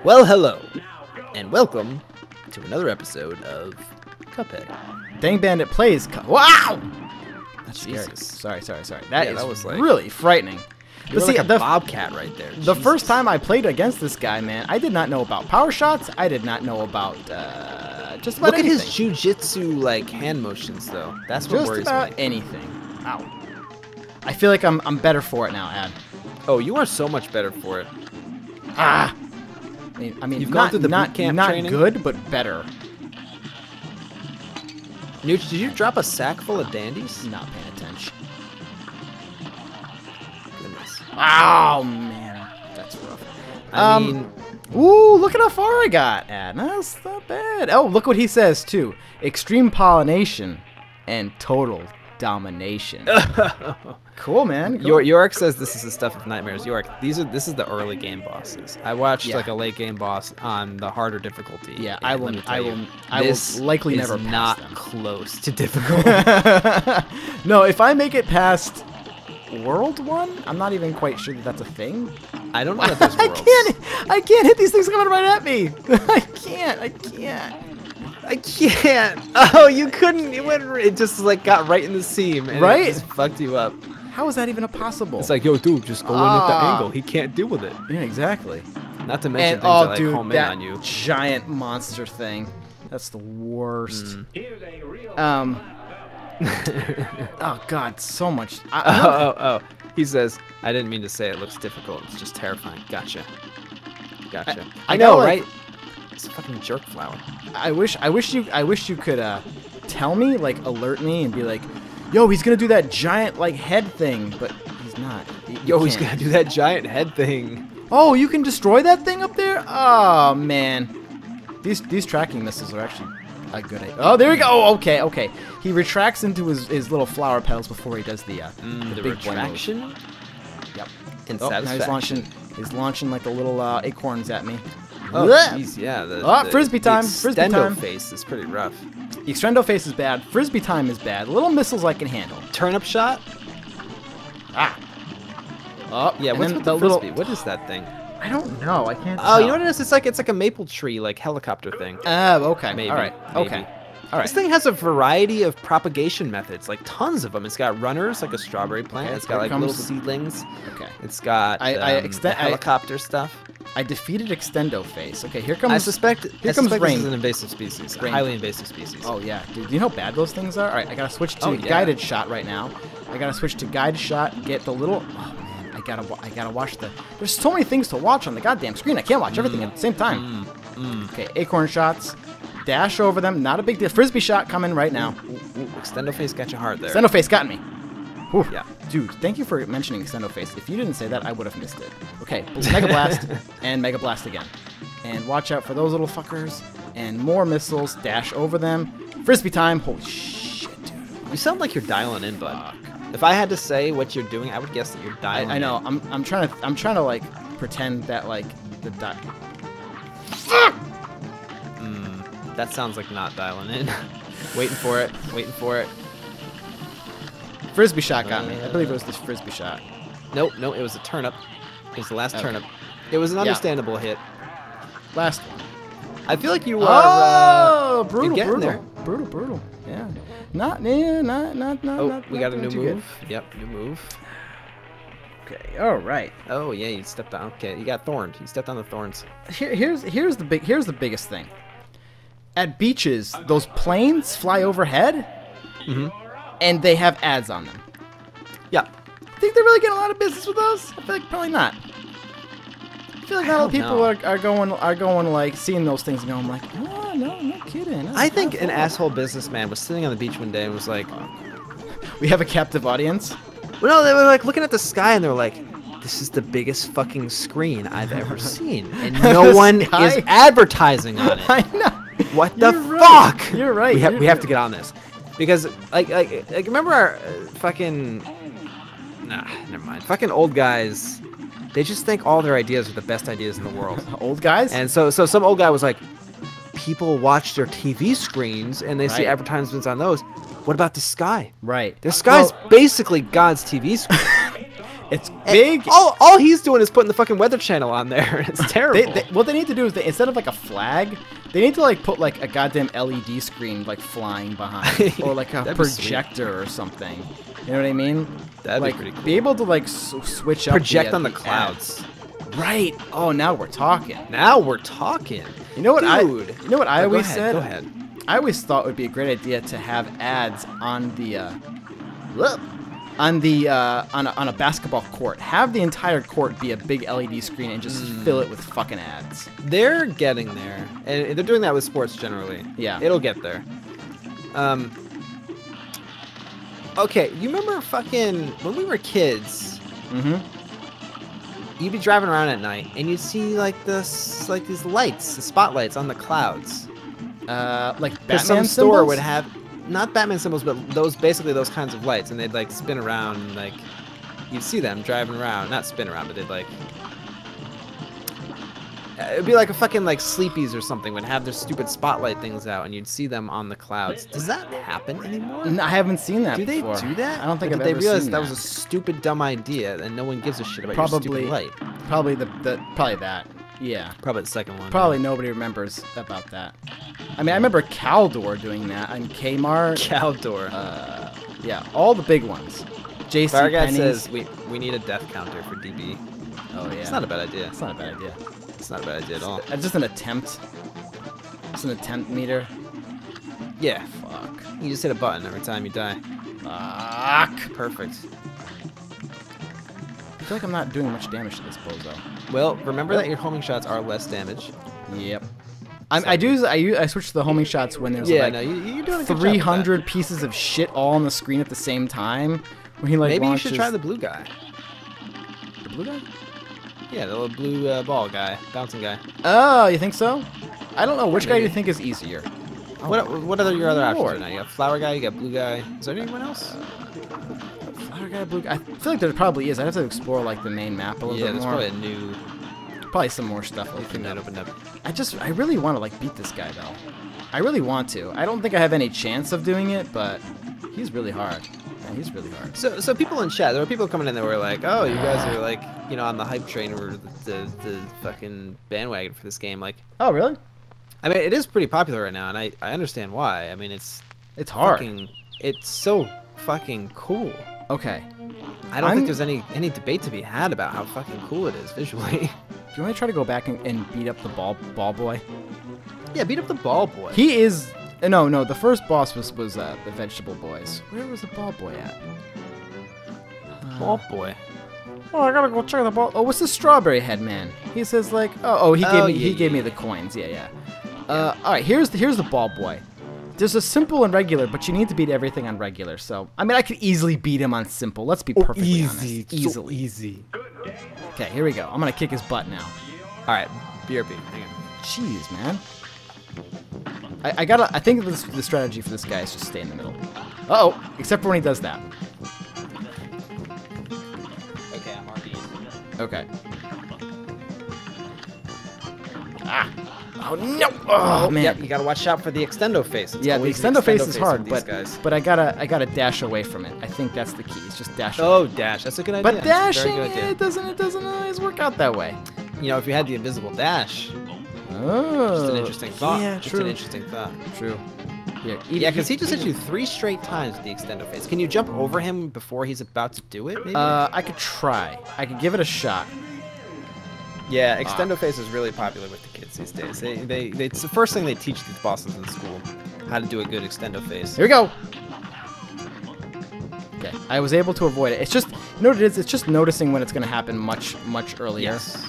Well, hello, and welcome to another episode of Cuphead. Dang Bandit plays Wow! That's scary. Jesus. Sorry. That was like, really frightening. You were like a bobcat right there. The first time I played against this guy, man, I did not know about power shots. I did not know about just about Look anything. at his jujitsu like hand motions, though. That's what Just worries about me. anything. Ow. I feel like I'm better for it now, Ad. Oh, you are so much better for it. Ah. I mean, You've gone through the boot camp not training? good, but better. Nooch, did you drop a sack full of dandies? Not paying attention. Goodness. Oh man, that's rough. I mean, Ooh, look at how far I got, Ad. That's not bad. Oh, look what he says too: extreme pollination and total domination. Cool, man. Cool. Yorick says this is the stuff of nightmares. Yorick, this is the early game bosses. I watched like a late game boss on the harder difficulty. Yeah, and I let me will tell you, likely is never pass not them. close to difficult. No, if I make it past World 1, I'm not even quite sure that that's a thing. I don't know that there's worlds. I can't hit these things coming right at me. I can't. Oh, you couldn't. It just like got right in the seam, and Right? it just fucked you up. How is that even possible? It's like, yo, dude, just go in at the angle. He can't deal with it. Yeah, exactly. Not to mention And things that oh, like dude, home in that on you. giant monster thing. That's the worst. Oh God, so much. Oh. He says, I didn't mean to say it looks difficult. It's just terrifying. Gotcha. I know, gotta, like- right? It's a fucking jerk flower. I wish you could tell me, like, alert me and be like, yo, he's gonna do that giant like head thing, but he's not. Yo, he's gonna do that giant head thing. Oh, you can destroy that thing up there? Oh man, these tracking missiles are actually a good idea. Oh, there we go. Oh, okay. He retracts into his little flower petals before he does the The big boy move. retraction Yep. and Oh, now satisfaction. he's launching like a little acorns at me. Oh, Blech! jeez, yeah. The frisbee time, frisbee extendo time. face is pretty rough. The extendo face is bad. Frisbee time is bad. Little missiles I can handle. Turnip shot? Ah. Oh, Yeah, and what's then with the frisbee? What is that thing? I don't know. I can't. Oh, you know what it is? It's like a maple tree, like helicopter thing. Oh, okay. Maybe. All right. maybe. Okay. All right. This thing has a variety of propagation methods, like tons of them. It's got runners, like a strawberry plant. Okay, It's got here like little comes- seedlings. Okay. It's got the helicopter stuff. I defeated extendo face. Okay. Here comes. I suspect Here comes this rain. is an invasive species, a Rain. highly invasive species. Oh yeah, dude. You know how bad those things are. All right. I gotta switch to Oh, yeah. guided shot right now. I gotta switch to guided shot. Get the little. Oh man. I gotta watch the. There's so many things to watch on the goddamn screen. I can't watch everything at the same time. Okay. Acorn shots. Dash over them. Not a big deal. Frisbee shot coming right now. Ooh, extendo face got you hard there. Extendo face got me. Whew. Yeah. Dude, thank you for mentioning Extendo Face. If you didn't say that, I would have missed it. Okay, Mega Blast and Mega Blast again. And watch out for those little fuckers. And more missiles. Dash over them. Frisbee time. Holy shit, dude. You sound like you're dialing in, bud. If I had to say what you're doing, I would guess that you're dialing I know. in. I'm trying to like pretend that like the That sounds like not dialing in. Waiting for it. Frisbee shot got me. I believe it was this Frisbee shot. Nope, no, it was a turnip. It was the last turnip. It was an understandable hit. Last one. I feel like you are. Oh, brutal, you're getting brutal, there. brutal. Yeah. Not. Oh, We got a new doing move. Yep, new move. Good. Okay. All right. Oh yeah, you stepped on. Okay, you got thorned. You stepped on the thorns. Here's the biggest thing. At beaches, those planes fly overhead, and they have ads on them. Yeah. Think they're really getting a lot of business with those? I feel like probably not. I feel like not a lot of people are going like seeing those things and going like, oh no kidding. I think an asshole businessman was sitting on the beach one day and was like, we have a captive audience. well, no, they were like looking at the sky and they were like, this is the biggest fucking screen I've ever seen, and no one Sky? is advertising on it. I know. What the You're fuck? right. You're right. We have to get on this because like remember our fucking never mind. Fucking old guys, they just think all their ideas are the best ideas in the world. Old guys. And so some old guy was like, people watch their TV screens and they see Right. advertisements on those. What about the sky? right. The sky's basically God's TV screen. It's big. All he's doing is putting the fucking Weather Channel on there. It's terrible. What they need to do is instead of like a flag, they need to like put like a goddamn LED screen like flying behind, or like a projector or something. You know what I mean? That'd like, be pretty cool. Be able to like switch up. Project on the clouds. Right. Oh, now we're talking. Now we're talking. You know what, Dude. You know what I always said? Go ahead. I always thought it would be a great idea to have ads on the on a basketball court. Have the entire court be a big LED screen and just fill it with fucking ads. They're getting there, and they're doing that with sports generally. Yeah, it'll get there. Okay, you remember fucking when we were kids? You'd be driving around at night, and you'd see like these lights, the spotlights on the clouds. Like Batman Batman store symbols? would have not Batman symbols, but basically those kinds of lights, and they'd like spin around, and like you'd see them driving around, not spin around, but they'd like it'd be like a fucking like Sleepies or something would have their stupid spotlight things out, and you'd see them on the clouds. Does that happen anymore? No, I haven't seen that. Do they before. do that? I don't think or I've did ever they realize seen that was a stupid dumb idea, and no one gives a shit about your stupid light? Probably probably that. Yeah. Probably the second one. Probably nobody remembers about that. I mean, I remember Caldor doing that on Kmart. Caldor. Yeah, all the big ones. JC Farragut Penney's. says we need a death counter for DB. Oh yeah. It's not a bad idea. It's not a bad idea. It's not a bad idea at all. It's just an attempt. It's an attempt meter. Yeah. Fuck. You just hit a button every time you die. Fuck. Perfect. I feel like I'm not doing much damage to this bozo. Well, remember that your homing shots are less damage. Yep. I switch to the homing shots when there's like you're doing a good 300 pieces of shit all on the screen at the same time. When he like maybe launches... you should try the blue guy. The blue guy? Yeah, the little blue ball guy, bouncing guy. Oh, you think so? I don't know. Which guy do you think is easier? What are your other options right now? You got flower guy, you got blue guy. Is there anyone else? Flower guy, blue guy. I feel like there probably is. I'd have to explore like the main map a little bit more. Yeah, there's probably a new. Probably some more stuff opened up. I really want to like beat this guy though. I really want to. I don't think I have any chance of doing it, but he's really hard. Yeah, he's really hard. So people in chat, there were people coming in that were like, oh, you guys are like, on the hype train or the fucking bandwagon for this game. Like, oh really? I mean, it is pretty popular right now, and I understand why. I mean, it's hard. It's so fucking cool. Okay. I don't think there's any debate to be had about how fucking cool it is visually. Do you want to try to go back and beat up the ball boy? Yeah, beat up the ball boy. He is... No, the first boss was the vegetable boys. Where was the ball boy at? Ball boy. Oh, I gotta go check the ball... Oh, what's the strawberry head man? He says like... he gave me the coins. Yeah. Alright, here's the ball boy. There's a simple and regular, but you need to beat everything on regular. So, I mean, I could easily beat him on simple. Let's be perfectly honest. Easily. So easy. Okay, here we go. I'm gonna kick his butt now. All right, BRB. Hang on. Jeez, man. I think the strategy for this guy is just stay in the middle. Uh-oh, except for when he does that. Okay, I'm already in. Okay. Ah. Oh no! Oh man! Yep, you gotta watch out for the extendo face. It's yeah, the extendo face is hard, with but I gotta dash away from it. I think that's the key. It's just dash. Away. Oh, dash! That's a good idea. But dashing, it doesn't always work out that way. If you had the invisible dash. Oh. Just an interesting thought. Yeah, just true. an interesting thought. True. Yeah, because he just hit you 3 straight times with the extendo face. Can you jump over him before he's about to do it? Maybe? I could try. I could give it a shot. Yeah, extendo face is really popular with the kids these days. It's the first thing they teach these bosses in school, how to do a good extendo face. Here we go. Okay, I was able to avoid it. It's just, you know what it is? It's just noticing when it's going to happen much earlier. Yes.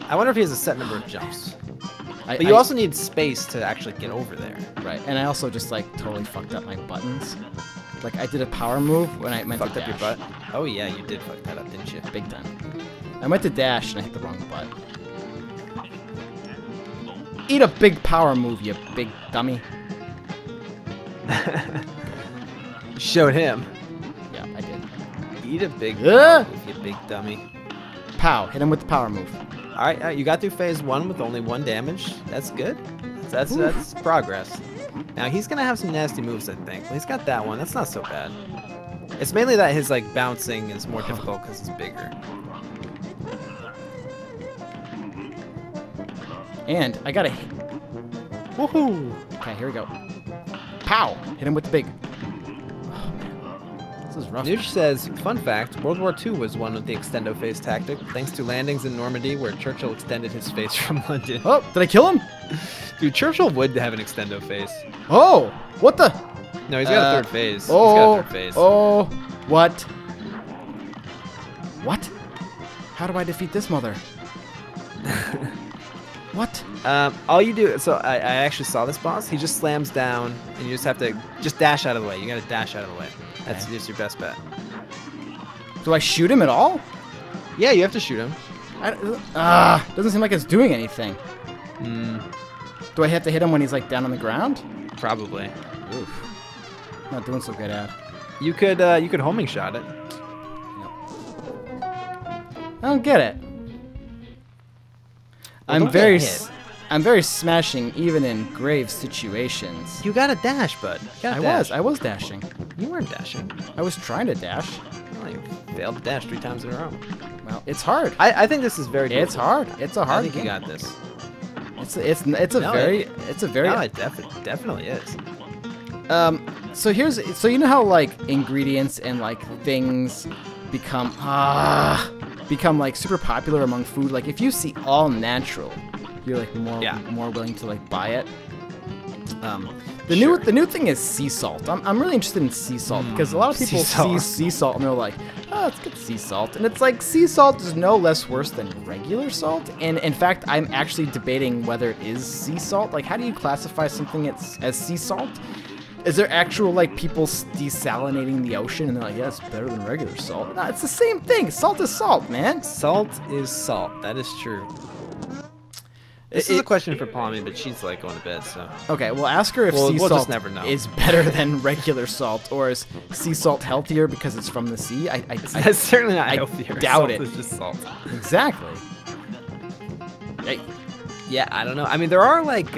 I wonder if he has a set number of jumps. But you also need space to actually get over there. Right, and I also just like totally fucked up my buttons. Like I did a power move when I meant to dash. Fucked up your butt? Oh yeah, you did fuck that up, didn't you? Big time. I went to dash and I hit the wrong butt. Eat a big power move, you big dummy. Showed him. Yeah, I did. Eat a big power move, you big dummy. Pow, hit him with the power move. Alright, you got through phase 1 with only 1 damage. That's good. That's progress. Now he's gonna have some nasty moves, I think. Well, he's got that one. That's not so bad. It's mainly that his like bouncing is more difficult because he's bigger. And I gotta hit. Woohoo! Okay, here we go. Pow! Hit him with the big. Oh, man. This is rough. Nooch says, fun fact, World War II was one of the extendo face tactic, thanks to landings in Normandy where Churchill extended his face from London. Oh, did I kill him? Dude, Churchill would have an extendo face. Oh, what the? No, he's got a third phase. Oh, he's got a third phase. Oh, what? What? How do I defeat this mother? What? All you do, so I actually saw this boss. He just slams down, and you just have to just dash out of the way. You gotta dash out of the way. That's Okay. just your best bet. Do I shoot him at all? Yeah, you have to shoot him. Doesn't seem like it's doing anything. Hmm, Do I have to hit him when he's like down on the ground? probably. Oof. Not doing so good at. You could homing shot it. I don't get it. Well, don't get hit. I'm very smashing even in grave situations. You gotta dash, bud. You gotta dash. I was dashing. You weren't dashing. I was trying to dash. Well, you failed to dash 3 times in a row. Well, it's hard. I think this is very good. It's hard. It's a hard I think game. you got this. It's a No, very No, it definitely is. So you know how like ingredients and like things become like super popular among food. Like if you see all natural, you're like more willing to like buy it. The new thing is sea salt. I'm really interested in sea salt because a lot of people see sea salt and they're like, oh, it's good sea salt, and it's like sea salt is no less worse than regular salt. And in fact, I'm actually debating whether it is sea salt. Like, how do you classify something as sea salt? Is there actual like people desalinating the ocean and they're like, yeah, it's better than regular salt? No, it's the same thing. Salt is salt, man. Salt is salt. That is true. This is a question for Palmy, but she's like going to bed, so. Okay, well, ask her if sea we'll salt just never know. is better than regular salt, or is sea salt healthier because it's from the sea? That's certainly not I healthier. doubt Salt it. is just salt. Exactly. Hey, Yeah, I don't know. I mean, there are like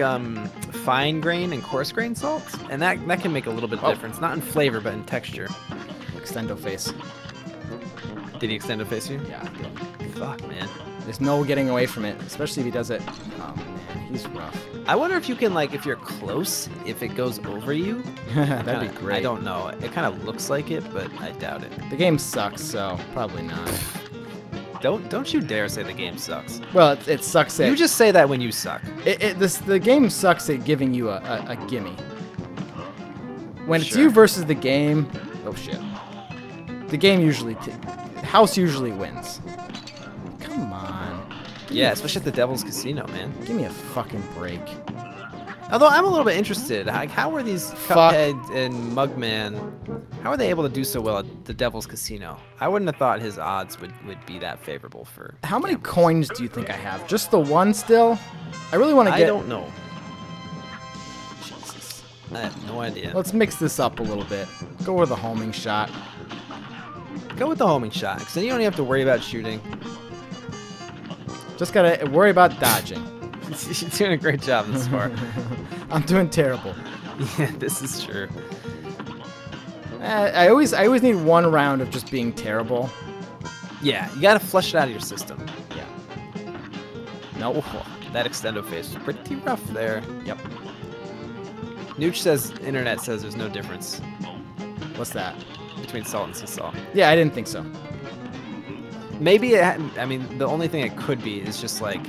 fine grain and coarse grain salts, and that can make a little bit of difference. Not in flavor, but in texture. extendo face. Did he extend a face you? Yeah. Fuck, man. There's no getting away from it, especially if he does it. Oh man, he's rough. I wonder if you can, like, if you're close, if it goes over you. That'd be great. I don't know. It kind of looks like it, but I doubt it. The game sucks, so probably not. Don't you dare say the game sucks. Well, it sucks at... You just say that when you suck. The game sucks at giving you a gimme. When it's Sure. you versus the game... Oh, shit. The game usually... House usually wins. Come on. Yeah, especially at the Devil's Casino, man. Give me a fucking break. Although I'm a little bit interested. How are these Cuphead and Mugman... How are they able to do so well at the Devil's Casino? I wouldn't have thought his odds would be that favorable for... How many gamblers. coins do you think I have? Just the one still? I really want to get... I don't know. Jesus. I have no idea. Let's mix this up a little bit. Go with a homing shot. Go with the homing shot, because then you don't have to worry about shooting. Just gotta worry about dodging. You're doing a great job this far. I'm doing terrible. Yeah, this is true. I always need one round of just being terrible. Yeah, you gotta flush it out of your system. Yeah. Nope. That extendo face was pretty rough there. Yep. Nooch says, internet says there's no difference What's that? between salt and sea salt. Yeah, I didn't think so. Maybe, I mean, the only thing it could be is just like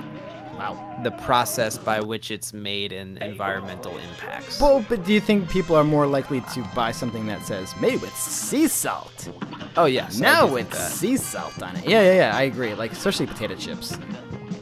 Wow. the process by which it's made and environmental impacts. Well, but do you think people are more likely to buy something that says made with sea salt? Oh, yes. Now with sea salt on it. Yeah, I agree. Like, especially potato chips.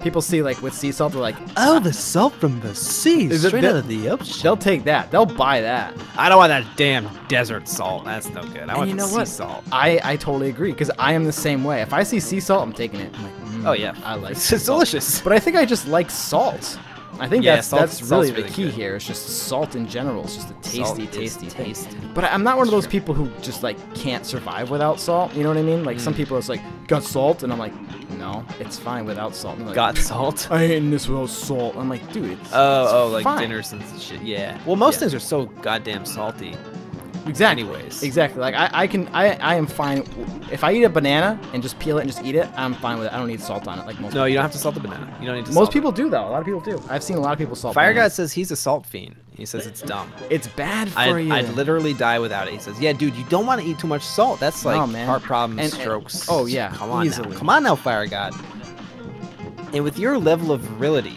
People see, like, with sea salt, they're like, Oh, the salt from the sea, Is it straight that- out of the ocean. they'll take that. They'll buy that. I don't want that damn desert salt. That's no good. I want you the know sea what? salt. I totally agree, because I am the same way. If I see sea salt, I'm taking it. I'm like, Oh, yeah. I like It's sea salt. delicious. But I think I just like salt. I think Yeah, that's salt's really the really key good. here. It's just salt in general. It's just a tasty, Salt is tasty thing. tasty. But I'm not one of those people who just like can't survive without salt. You know what I mean? Like some people, it's like got salt, and I'm like, no, it's fine without salt. And they're like, Got salt? I ain't this without salt. I'm like, dude, it's Oh, like fine. dinners and shit. Yeah. Well, most Yeah. things are so goddamn salty. Exactly. Anyways. Exactly. Like I am fine if I eat a banana and just peel it and just eat it. I'm fine with it. I don't need salt on it like most. No, people you don't do. have to salt the banana. You don't need to. Most salt people do though. A lot of people do. I've seen a lot of people salt. Fire God bananas. says he's a salt fiend. He says it's dumb. It's bad for you. I'd literally die without it. He says, yeah, dude, you don't want to eat too much salt. That's like No, man. heart problems, And- strokes. oh, yeah, Come on easily. now. Come on now, Fire God. And with your level of virility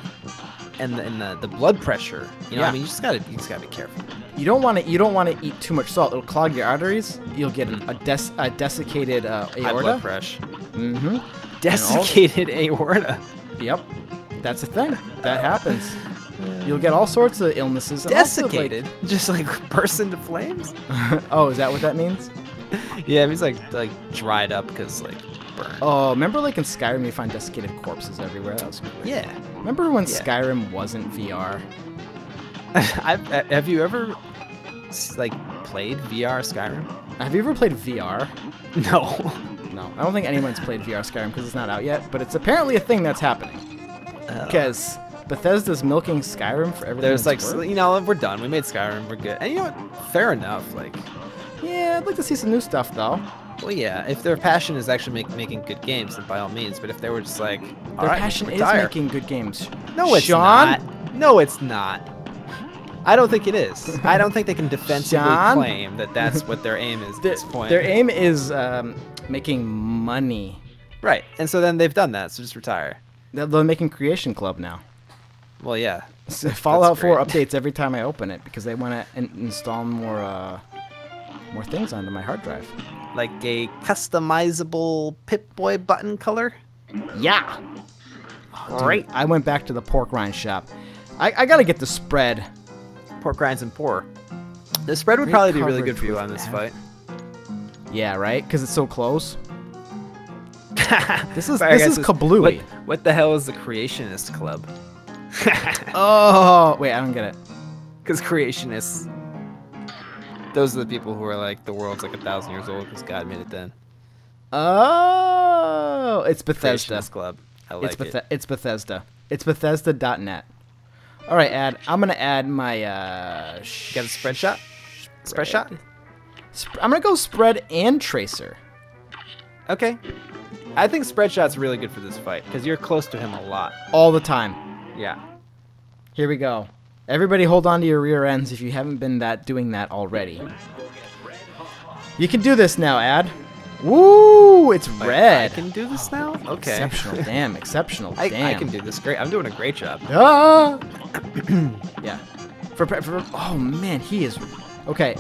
and the blood pressure, you know, Yeah. I mean, you just gotta be careful. You don't want to eat too much salt. It'll clog your arteries. You'll get a desiccated High aorta. blood pressure. Mm-hmm. Desiccated aorta. Yep. That's a thing. That happens. You'll get all sorts of illnesses. and also, like- Desiccated? Just like burst into flames? Oh, is that what that means? Yeah, it means like dried up because like burned. Oh, remember like in Skyrim you find desiccated corpses everywhere? That was great. Yeah. Remember when Yeah. Skyrim wasn't VR? Have you ever like played VR Skyrim? Have you ever played VR? No. No, I don't think anyone's played VR Skyrim because it's not out yet, but it's apparently a thing that's happening. Because Bethesda's milking Skyrim for everything. There's like, it's worth. you know, we're done. We made Skyrim. We're good. And you know what? Fair enough. Like, Yeah, I'd like to see some new stuff though. well, yeah. If their passion is actually making good games, then by all means. But if they were just like, all Their right, passion is retire. making good games. No, it's Sean? not. No, it's not. I don't think it is. I don't think they can defensively Sean? claim that that's what their aim is at this point. Their aim is making money. Right. And so then they've done that. So just retire. They're making Creation Club now. Well, yeah. So Fallout 4 great. updates every time I open it because they want to install more things onto my hard drive. Like a customizable Pip-Boy button color. Yeah. Great. I went back to the pork rind shop. I gotta get the spread. Pork rinds and pour. The spread would Great probably be really coverage good for you with on this ad. fight. Yeah, right? Because it's so close. This is Sorry, this guys, is kablooey. What the hell is the Creationist Club? Oh, wait, I don't get it. Because creationists, those are the people who are like, the world's like 1,000 years old because God made it then. Oh, it's Bethesda. Creationist Club. I like it. It's Bethesda. It's Bethesda.net. All right, I'm gonna add my. Got a spread shot? Spread shot? I'm gonna go spread and tracer. Okay. I think spread shot's really good for this fight because you're close to him a lot. All the time. Yeah. Here we go. Everybody hold on to your rear ends if you haven't been doing that already. You can do this now, Ad. Woo! It's red. I can do this now? Okay. Exceptional. Damn. Exceptional. I Damn. can do this great. I'm doing a great job. Ah! Yeah. For oh man, he is. Okay.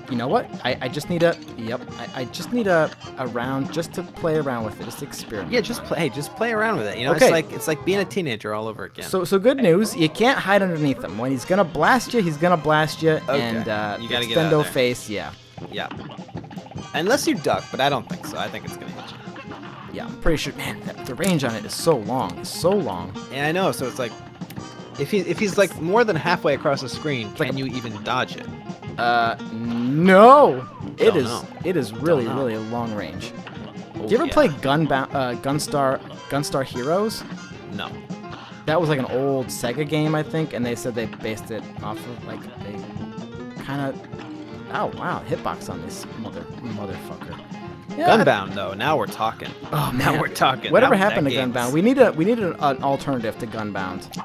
You know what? I just need a. Yep. I just need a round just to play around with it, just to experiment. Yeah, just play. Hey, just play around with it. You know, Okay. it's like being a teenager all over again. So good news. You can't hide underneath him. When he's gonna blast you, he's gonna blast you. Okay. And You gotta get out extendo there. face. Yeah. Yeah. Unless you duck, but I don't think so. I think it's gonna hit you. Yeah. I'm pretty sure. Man, the range on it is so long. It's so long. And I know, so it's like, if he's like more than halfway across the screen, can you even dodge it? No. It Don't is. know. It is really, know. really long range. Oh, Do you ever yeah. play Gunstar Heroes? No. That was like an old Sega game, I think, and they said they based it off of like they kind of. Oh wow, hitbox on this motherfucker. Yeah, Gunbound though. Now we're talking. Oh Now man, we're talking. Whatever Now that happened to game's- Gunbound? We need an alternative to Gunbound.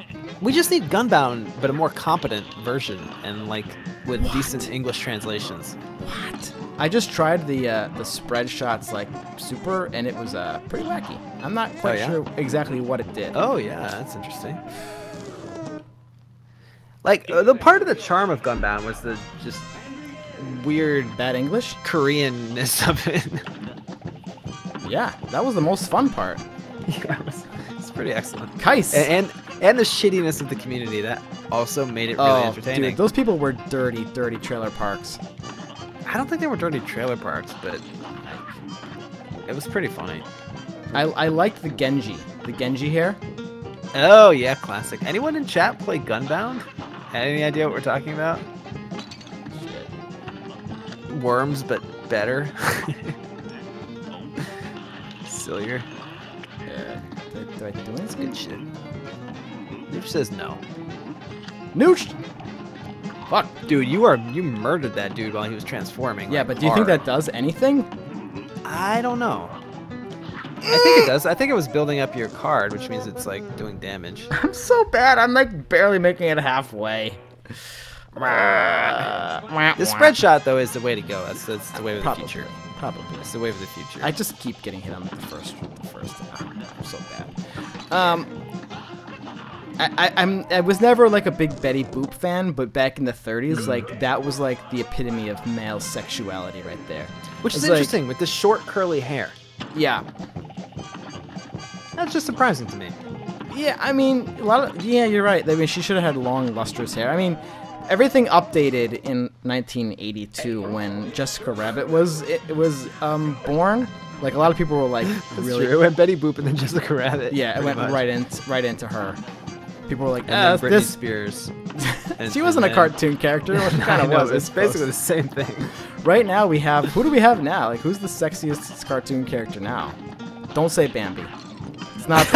We just need Gunbound, but a more competent version and like with decent English translations. What? I just tried the spread shots like super, and it was pretty wacky. I'm not quite yeah? sure exactly what it did. Oh yeah, that's interesting. Like the part of the charm of Gunbound was the just weird Bad English? Koreanness of it. Yeah, that was the most fun part. Yeah, it's pretty excellent. Kais. And the shittiness of the community that also made it really entertaining. Dude, those people were dirty trailer parks. I don't think they were dirty trailer parks, but it was pretty funny. I liked the Genji hair. Oh yeah, classic. Anyone in chat play Gunbound? Any idea what we're talking about? Worms, but better. Sillier. Do I do That's anything? good shit. Nooch says no. Nooch! Fuck. Dude, you murdered that dude while he was transforming. Yeah, like, but do you think hard. that does anything? I don't know. I think it does. I think it was building up your card, which means it's like doing damage. I'm so bad. I'm like barely making it halfway. The spread shot though is the way to go. That's the way of the future. Probably. It's the way of the future. I just keep getting hit on the first. I'm so bad. I was never like a big Betty Boop fan, but back in the 30s, like that was like the epitome of male sexuality right there. Which is It's like- interesting with the short curly hair. Yeah. That's just surprising to me. Yeah, I mean, yeah, you're right. I mean, she should have had long, lustrous hair. I mean, everything updated in 1982 when Jessica Rabbit was born. Like a lot of people were like, really. True. It went Betty Boop and then Jessica Rabbit. Yeah, it went much. right into her. People were like, And then Britney this. Spears. She wasn't a cartoon character. Well, she kind of was. It's basically the same thing. Right now we have. Who do we have now? Like, who's the sexiest cartoon character now? Don't say Bambi. It's not.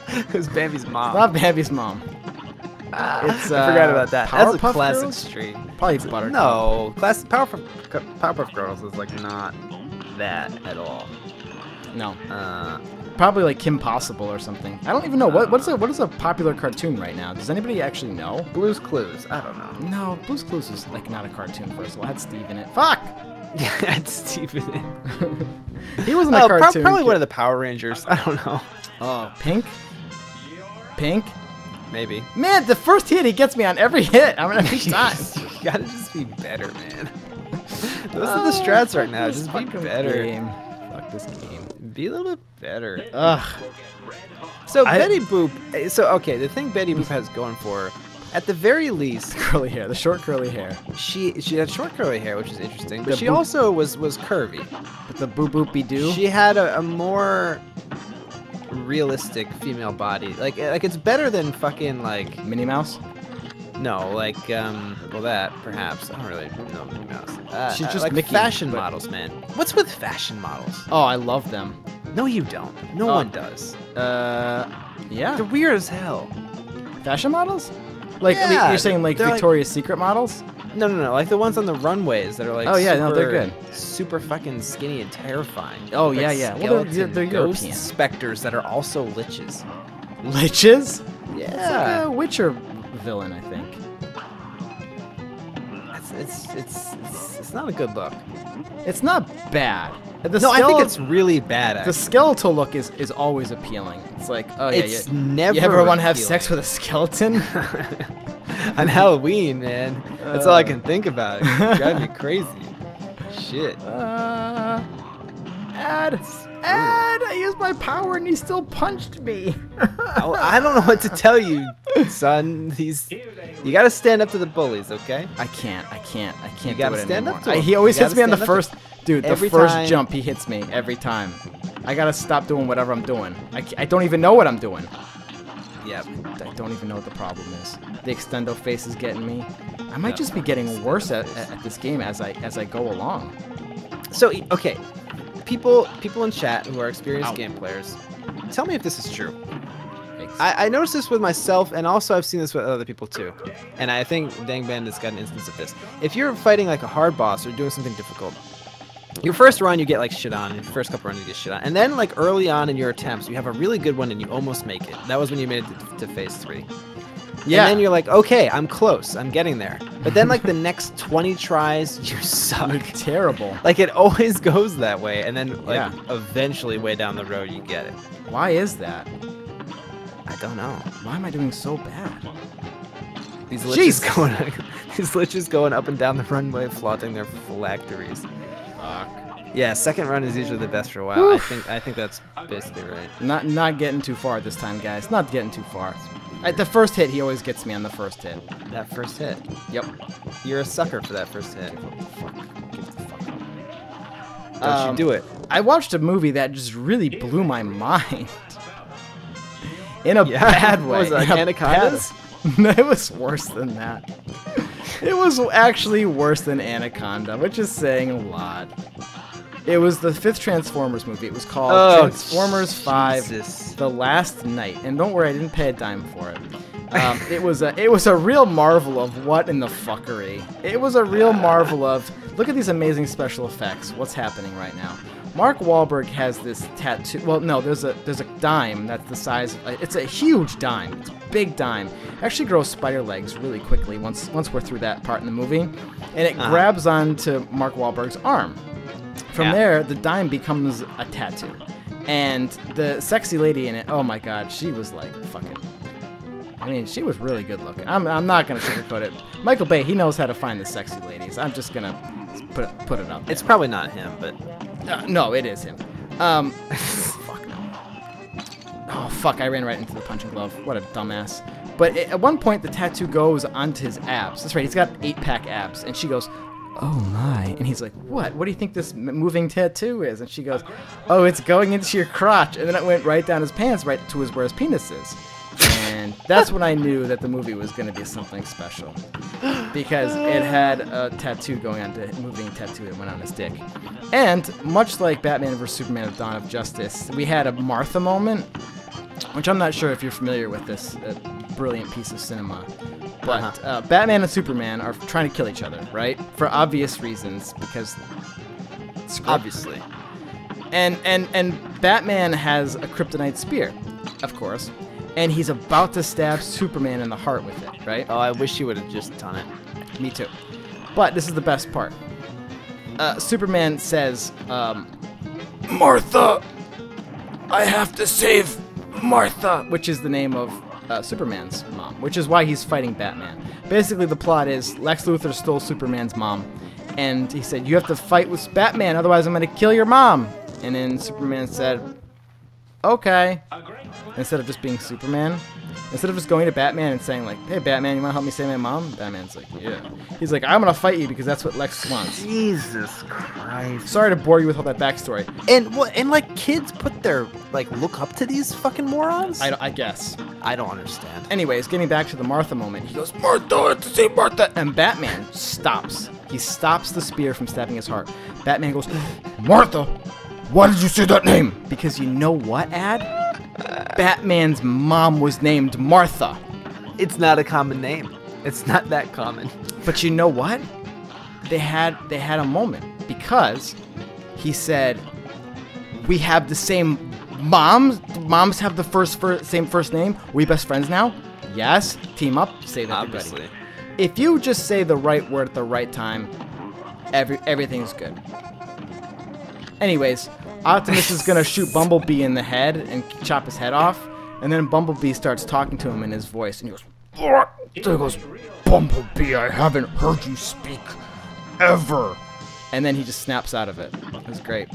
It was Bambi's mom. Not Bambi's mom. It's, I forgot about that. That's a Powerpuff classic Girls? stream. Probably Buttercup. No, Powerpuff Girls is like not that at all. No. Probably like Kim Possible or something. I don't even know what is a popular cartoon right now. Does anybody actually know? Blue's Clues. I don't know. No, Blue's Clues is like not a cartoon. First of all, it had Steve in it. Fuck. Yeah, it's Steven. He wasn't a cartoon. Probably one of the Power Rangers. I don't know. Oh, Pink. Pink. Maybe. Man, the first hit he gets me on every hit. I mean, every time. You gotta just be better, man. Those are the strats right now. Just be better. Game. Fuck this game. Be a little bit better. Ugh. So Betty Boop. So okay, the thing Betty Boop has going for her, at the very least, Curly hair. The short curly hair. she had short curly hair, which is interesting. But The she boop- also was curvy. With the boop boopy doo. She had a more realistic female body. Like it's better than fucking like Minnie Mouse. no like well that perhaps I don't really know Minnie Mouse. She's just like Mickey, fashion but- models, man. What's with fashion models? Oh, I love them. No, you don't. No one does. Yeah. They're weird as hell. Fashion models? Like, I mean, Yeah, you're saying like they're like- Victoria's Secret models? No, like the ones on the runways that are like Oh, yeah, no, they're super- good. super fucking skinny and terrifying. Oh, Like yeah, yeah. Well, they're skeleton ghost European. specters that are also liches. Liches? Yeah. It's like a Witcher villain, I think. It's not a good look. It's not bad. The No, I think skele- it's really bad. the Actually. skeletal look is always appealing. It's like, oh yeah, It's yeah. never You ever want to have appealing. sex with a skeleton? On Halloween, man. That's all I can think about. It drives me crazy. Shit. Ed, I used my power and he still punched me. I don't know what to tell you, son. You gotta stand up to the bullies, okay? I can't You do gotta it stand anymore. up to him. He always You hits me on gotta the stand up first, dude, the Every first time. jump he hits me every time. I gotta stop doing whatever I'm doing. I don't even know what I'm doing. Yeah. I don't even know what the problem is. The extendo face is getting me. I might just be getting worse at this game as I go along. So okay, people in chat who are experienced Ow. game players, tell me if this is true. Thanks. I noticed this with myself, and also I've seen this with other people too. And I think Dangband has got an instance of this. If you're fighting like a hard boss or doing something difficult, your first run you get like shit on. Your first couple runs you get shit on, and then like early on in your attempts you have a really good one and you almost make it. That was when you made it to phase 3. Yeah. And then you're like, okay, I'm close. I'm getting there. But then like the next 20 tries, you suck. You're terrible. Like it always goes that way, and then like Yeah. eventually way down the road you get it. Why is that? I don't know. Why am I doing so bad? These Jesus. liches going up and down the runway, flaunting their phylacteries. Fuck. Yeah, second run is usually the best for a while. I think that's basically right. Not getting too far this time, guys. Not getting too far. The first hit, he always gets me on the first hit. That first hit. Yep. You're a sucker for that first hit. Give the fuck up. Don't you do it. I watched a movie that just really blew my mind. In a Yeah? bad way. What was it, like In a Anacondas? bad- No, it was worse than that. It was actually worse than Anaconda, which is saying a lot. It was the 5th Transformers movie. It was called Oh, Transformers 5 Jesus. The Last Night. And don't worry, I didn't pay a dime for it. It was a real marvel of what in the fuckery. It was a real marvel of, look at these amazing special effects. What's happening right now? Mark Wahlberg has this tattoo. Well, no, there's a dime that's the size of, it's a huge dime. It's a big dime. It actually grows spider legs really quickly once we're through that part in the movie, and it grabs onto Mark Wahlberg's arm. From there, the dime becomes a tattoo, and the sexy lady in it. Oh my God, she was like fucking. I mean, she was really good looking. I'm not gonna sugarcoat it. Michael Bay, he knows how to find the sexy ladies. I'm just gonna put it up there. It's probably not him, but no, it is him. Fuck no. Oh fuck! I ran right into the punching glove. What a dumbass. But at one point, the tattoo goes onto his abs. That's right. He's got 8-pack abs, and she goes, "Oh my!" And he's like, "What? What do you think this moving tattoo is?" And she goes, "Oh, it's going into your crotch." And then it went right down his pants, right to where his penis is. And that's when I knew that the movie was going to be something special, because it had a tattoo going on, a moving tattoo that went on his dick. And much like Batman vs Superman: The Dawn of Justice, we had a Martha moment, which I'm not sure if you're familiar with this brilliant piece of cinema. But Batman and Superman are trying to kill each other, right? For obvious reasons, because obviously. And Batman has a kryptonite spear, of course. And he's about to stab Superman in the heart with it, right? Oh, I wish he would have just done it. Me too. But this is the best part. Superman says, "Martha, I have to save Martha," which is the name of Superman's mom, which is why he's fighting Batman. Basically, the plot is Lex Luthor stole Superman's mom, and he said, "You have to fight with Batman, otherwise I'm going to kill your mom." And then Superman said, "Okay." Instead of just being Superman, instead of just going to Batman and saying like, "Hey Batman, you want to help me save my mom?" Batman's like, "Yeah." He's like, "I'm gonna fight you because that's what Lex wants." Jesus Christ. Sorry to bore you with all that backstory. And like kids put their look up to these fucking morons? I guess. I don't understand. Anyways, getting back to the Martha moment, he goes, "Martha, I have to save Martha," and Batman stops. He stops the spear from stabbing his heart. Batman goes, "Martha, why did you say that name?" Because you know what, Ad? Batman's mom was named Martha. It's not a common name. It's not that common. But you know what? They had a moment, because he said, "We have the same moms. Moms have the same first name. Are we best friends now?" Yes. Team up. Say that. Obviously. If you just say the right word at the right time, everything's good. Anyways, Optimus is gonna shoot Bumblebee in the head and chop his head off, and then Bumblebee starts talking to him in his voice, and he goes, "What?" So he goes, "Bumblebee, I haven't heard you speak ever." And then he just snaps out of it. It was great.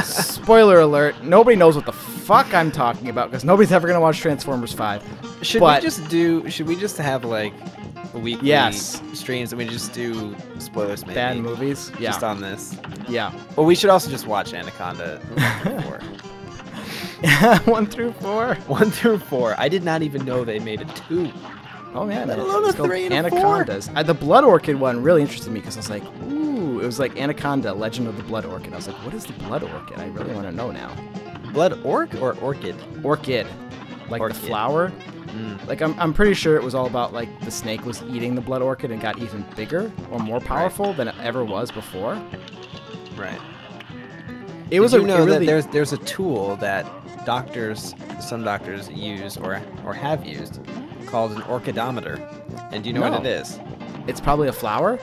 Spoiler alert, nobody knows what the fuck I'm talking about, because nobody's ever gonna watch Transformers 5. Should we just have like weekly streams and we just do spoilers maybe? Bad movies? Yeah. Just on this. Yeah. Well, we should also just watch Anaconda 1 through 4. 1 through 4. I did not even know they made a 2. Oh yeah, let alone a 3 and a 4. Anacondas. The Blood Orchid one really interested me, because I was like, ooh, it was like Anaconda, Legend of the Blood Orchid. I was like, what is the Blood Orchid? I really want to know now. Blood Orc or Orchid? Orchid. Like Orchid. the flower. Like I'm pretty sure it was all about like the snake was eating the blood orchid and got even bigger or more powerful than it ever was before. Right. It was Did you know that there's a tool that some doctors use or have used called an orchidometer. And do you know what it is? It's probably a flower?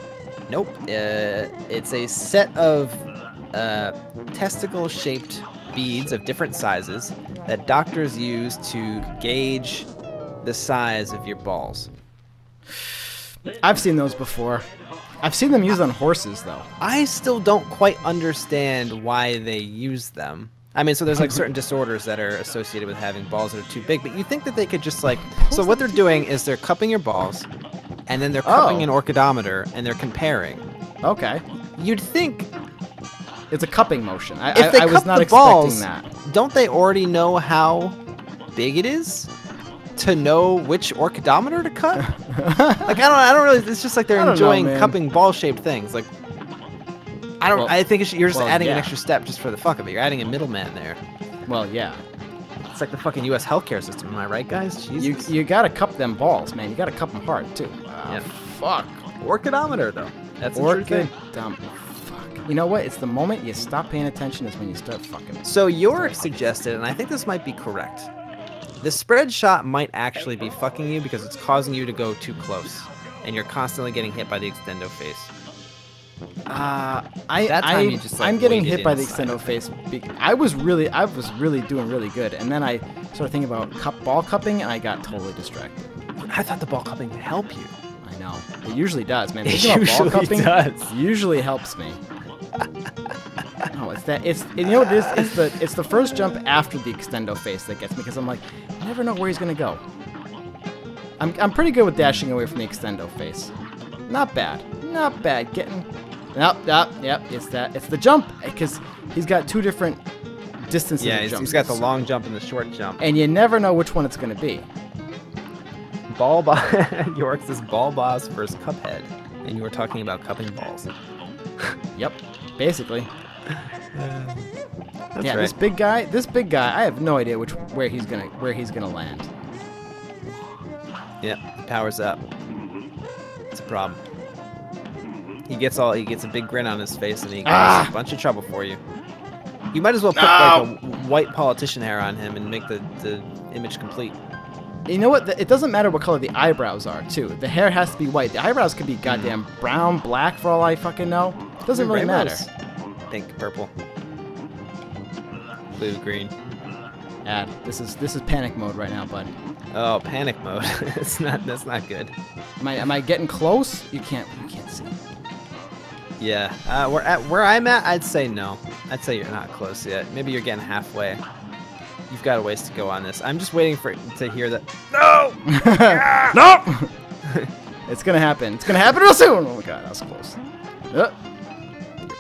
Nope. It's a set of testicle-shaped beads of different sizes that doctors use to gauge the size of your balls. I've seen those before. I've seen them used on horses, though. I still don't quite understand why they use them. I mean, so there's like certain disorders that are associated with having balls that are too big, but you think that they could just like... So what they're doing is they're cupping your balls, and then they're cupping an orchidometer, and they're comparing. Okay. You'd think... It's a cupping motion. I was not the expecting balls, that. Don't they already know how big it is to know which orchidometer to cut? Like I don't really. It's just like they're enjoying cupping ball-shaped things. Like I think you're just adding an extra step just for the fuck of it. You're adding a middleman there. Well, yeah. It's like the fucking U.S. healthcare system, am I right, guys? Jesus. You gotta cup them balls, man. You gotta cup them hard too. Yeah. Fuck. Orchidometer, though. That's a true thing. Fuck. You know what? It's the moment you stop paying attention is when you start fucking. So Yorick suggested, and I think this might be correct. The spread shot might actually be fucking you because it's causing you to go too close, and you're constantly getting hit by the extendo face. I'm getting hit by the extendo face. I was really doing really good, and then I started thinking about ball cupping, and I got totally distracted. I thought the ball cupping would help you. I know it usually does, man. It usually does. Usually helps me. No, it's that. You know what it is? It's the first jump after the extendo face that gets me because I'm like, I never know where he's gonna go. I'm pretty good with dashing away from the extendo face. Not bad. Not bad. Getting. Yep. It's the jump because he's got two different distances. Yeah, of jumps. he's got the long jump and the short jump. And you never know which one it's gonna be. York says ball boss versus Cuphead, and you were talking about cupping balls. Yep, basically. That's yeah, right. This big guy, I have no idea where he's gonna land. Yep, powers up. It's a problem. He gets a big grin on his face, and he gets a bunch of trouble for you. You might as well put like a white politician hair on him and make the image complete. You know what? It doesn't matter what color the eyebrows are, too. The hair has to be white. The eyebrows could be goddamn brown, black, for all I fucking know. It doesn't really matter. Pink, purple, blue, green. Ad. This is panic mode right now, bud. Oh, panic mode. That's not good. Am I getting close? You can't see. Yeah. Where I'm at, I'd say no. I'd say you're not close yet. Maybe you're getting halfway. You've got a ways to go on this. I'm just waiting to hear that. No! No! It's gonna happen. It's gonna happen real soon. Oh my god, that was close. You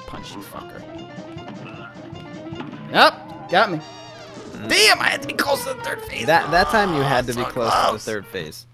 punchy fucker. Yep, got me. Damn, I had to be close to the third phase. That time you had to be close to the third phase.